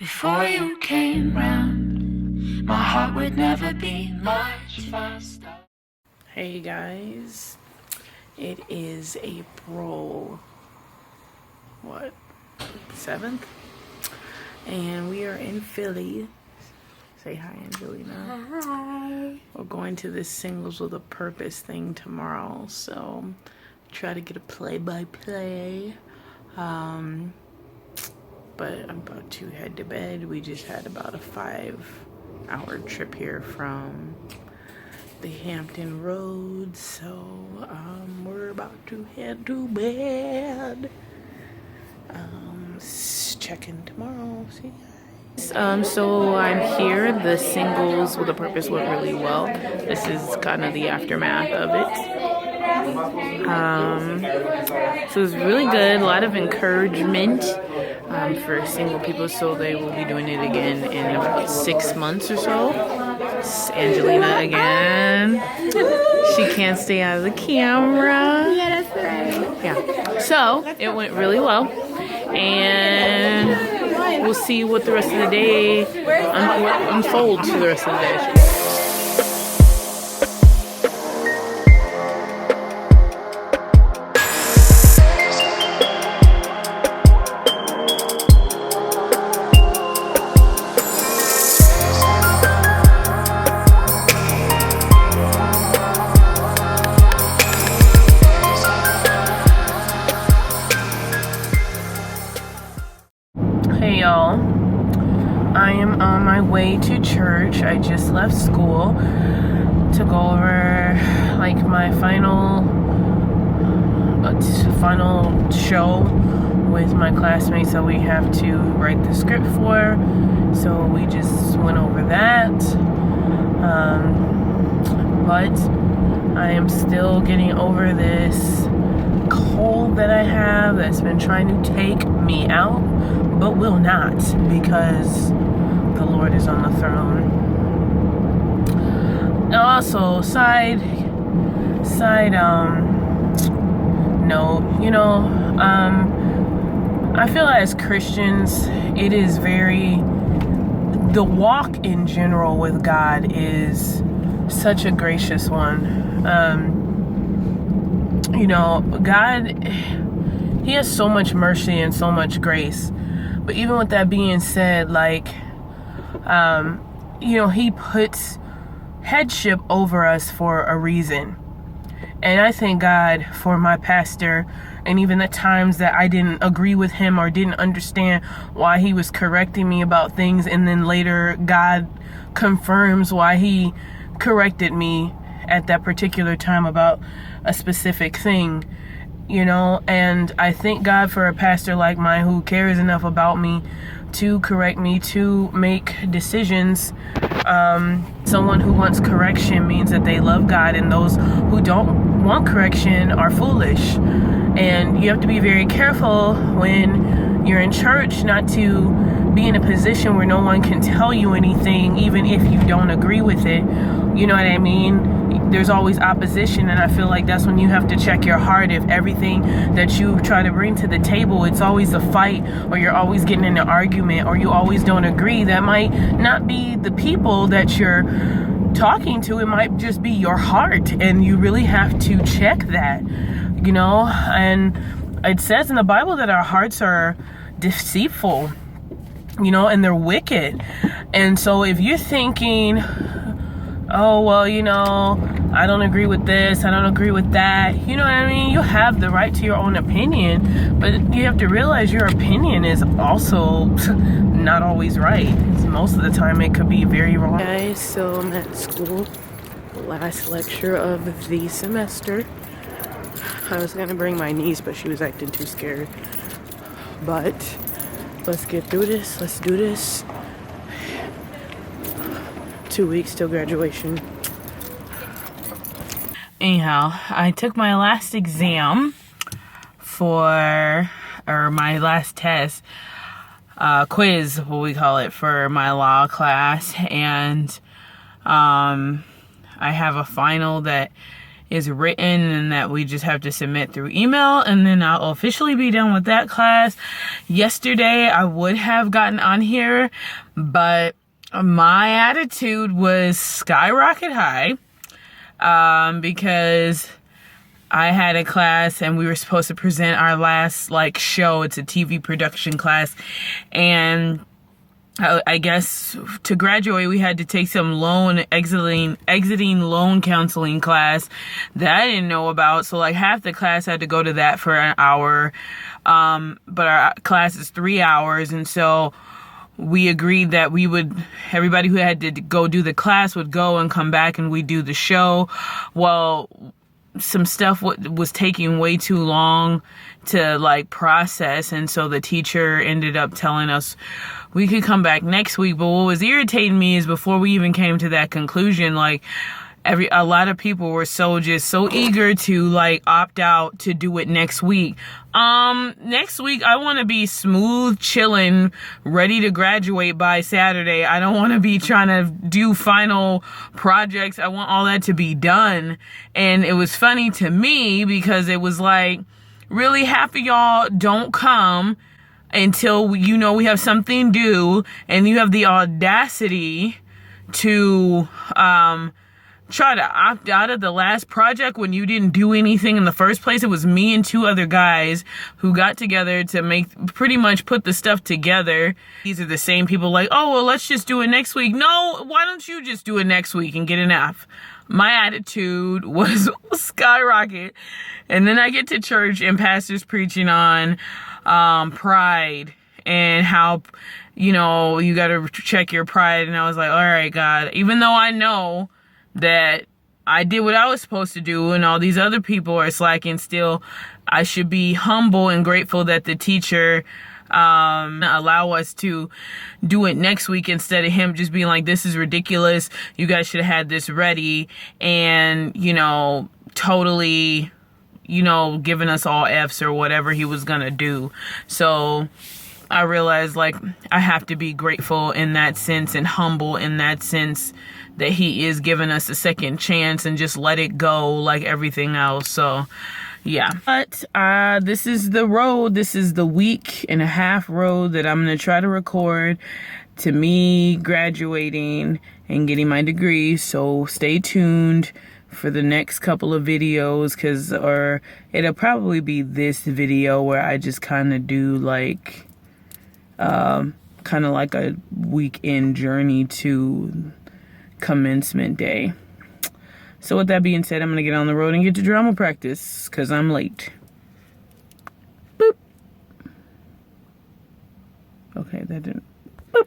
Before you came round, my heart would never be much faster. Hey guys, it is April 7th, and we are in Philly. Say hi, Angelina. Hi. We're going to this Singles with a Purpose thing tomorrow, so try to get a play-by-play. But I'm about to head to bed. We just had about a 5-hour trip here from the Hampton Road, so we're about to head to bed. Check in tomorrow. See you guys. So I'm here. The Singles with a Purpose went really well. This is kind of the aftermath of it. So it was really good. A lot of encouragement for single people. So they will be doing it again in about 6 months or so. It's Angelina again. She can't stay out of the camera. Yeah, that's right. Yeah. So it went really well, and we'll see what the rest of the day unfolds for the rest of the day. Hey y'all, I am on my way to church. I just left school to go over like my final show with my classmates that we have to write the script for. So we just went over that. But I am still getting over this cold that I have that's been trying to take me out, but will not, because the Lord is on the throne. Also, side note, I feel as Christians, it is the walk in general with God is such a gracious one. God, He has so much mercy and so much grace. But even with that being said, He puts headship over us for a reason. And I thank God for my pastor, and even the times that I didn't agree with him or didn't understand why he was correcting me about things, and then later God confirms why he corrected me at that particular time about a specific thing, and I thank God for a pastor like mine who cares enough about me to correct me, to make decisions. Someone who wants correction means that they love God, and those who don't want correction are foolish. And you have to be very careful when you're in church not to be in a position where no one can tell you anything, even if you don't agree with it. You know what I mean? There's always opposition, and I feel like that's when you have to check your heart. If everything that you try to bring to the table, it's always a fight, or you're always getting in an argument, or you always don't agree, that might not be the people that you're talking to. It might just be your heart, and you really have to check that, and it says in the Bible that our hearts are deceitful, and they're wicked. And so if you're thinking, oh, well, I don't agree with this, I don't agree with that, you know what I mean? You have the right to your own opinion, but you have to realize your opinion is also not always right. Most of the time it could be very wrong. Guys, so I'm at school, last lecture of the semester. I was gonna bring my niece, but she was acting too scared. But let's get through this. Let's do this. 2 weeks till graduation. Anyhow, I took my last exam my last test, quiz, what we call it, for my law class, and I have a final that is written and that we just have to submit through email, and then I'll officially be done with that class. Yesterday I would have gotten on here, but my attitude was skyrocket high because I had a class and we were supposed to present our last show. It's a TV production class, and I guess to graduate we had to take some exiting loan counseling class that I didn't know about. So half the class had to go to that for an hour, but our class is 3 hours, and so we agreed that everybody who had to go do the class would go and come back and we'd do the show. Well, some stuff was taking way too long to process, and so the teacher ended up telling us we could come back next week. But what was irritating me is before we even came to that conclusion, a lot of people were so eager to opt out to do it next week. Next week I want to be smooth, chilling, ready to graduate by Saturday. I don't want to be trying to do final projects. I want all that to be done. And it was funny to me because it was really half of y'all don't come until we have something due, and you have the audacity to try to opt out of the last project when you didn't do anything in the first place. It was me and 2 other guys who got together to pretty much put the stuff together. These are the same people oh, well, let's just do it next week. No, why don't you just do it next week and get an F? My attitude was skyrocket. And then I get to church and pastor's preaching on pride and how, you got to check your pride. And I was like, all right, God, even though I know that I did what I was supposed to do and all these other people are slacking still, I should be humble and grateful that the teacher allow us to do it next week instead of him just being this is ridiculous. You guys should have had this ready, and, totally, giving us all F's or whatever he was gonna do. So I realized I have to be grateful in that sense and humble in that sense that he is giving us a second chance, and just let it go like everything else. So yeah, but this is the road. This is the week and a half road that I'm going to try to record to me graduating and getting my degree. So stay tuned for the next couple of videos, or it'll probably be this video where I just kind of do kind of like a weekend journey to commencement day. So with that being said, I'm going to get on the road and get to drama practice because I'm late. Boop. Okay, that didn't. Boop.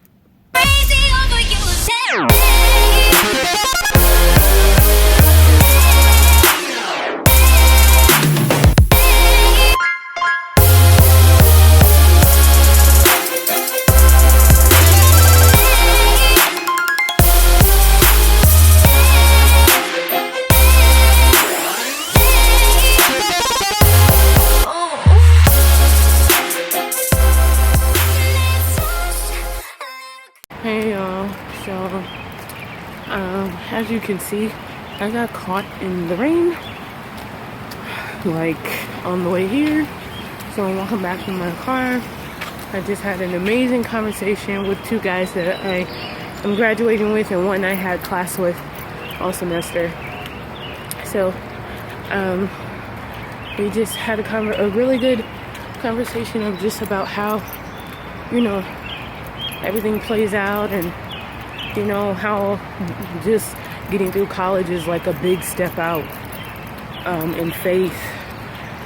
Hey y'all, so as you can see, I got caught in the rain on the way here, so I'm walking back in my car. I just had an amazing conversation with 2 guys that I am graduating with and one I had class with all semester. So we just had a really good conversation of just about how everything plays out, and how just getting through college is a big step out in faith,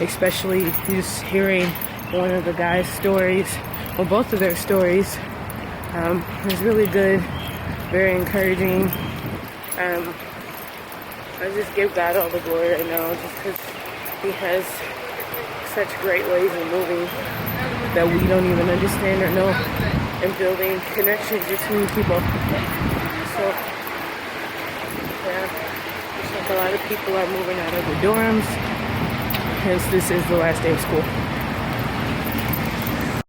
especially just hearing one of the guys' stories, or both of their stories. It's really good, very encouraging. I just give God all the glory right now, just because he has such great ways of moving that we don't even understand or know, and building connections between people. So, yeah, looks a lot of people are moving out of the dorms, hence this is the last day of school.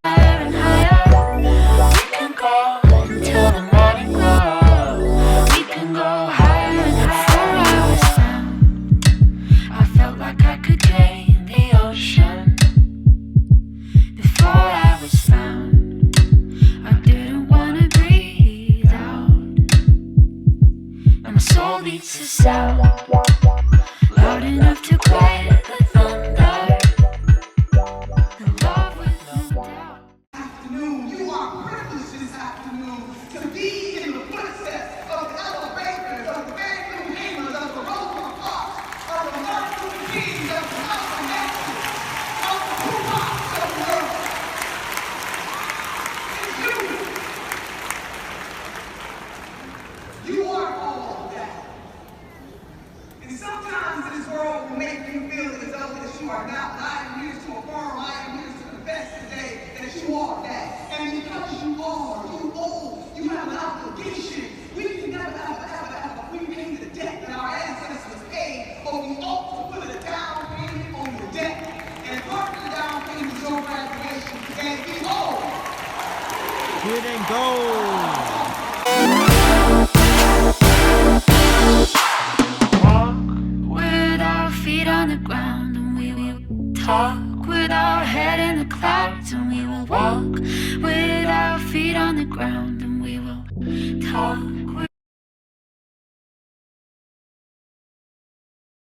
Higher and higher, we can go until the morning glow. We can go higher and higher, 4 hours sound. a sound loud enough to quiet the thunder. In love with no doubt. Afternoon, you are privileged this afternoon to be in the footsteps of the elevators, of the Van Hamers, of the Rosa Parks, of the Martin Luther Kings, of the Malcolm X's, of the Tupacs of the world. It's you. You are all of that. And sometimes this world will make you feel as though that you are not. But I am here to affirm, I am here to confess today that you are that. And because you are, you owe, you have an obligation. We can never, ever repay the debt that our ancestors paid, but we ought to put a down payment on your debt. And part of the down payment is your graduation. And behold, Here they go. With our feet on the ground, and we will talk with our head in the clouds, and we will walk with our feet on the ground.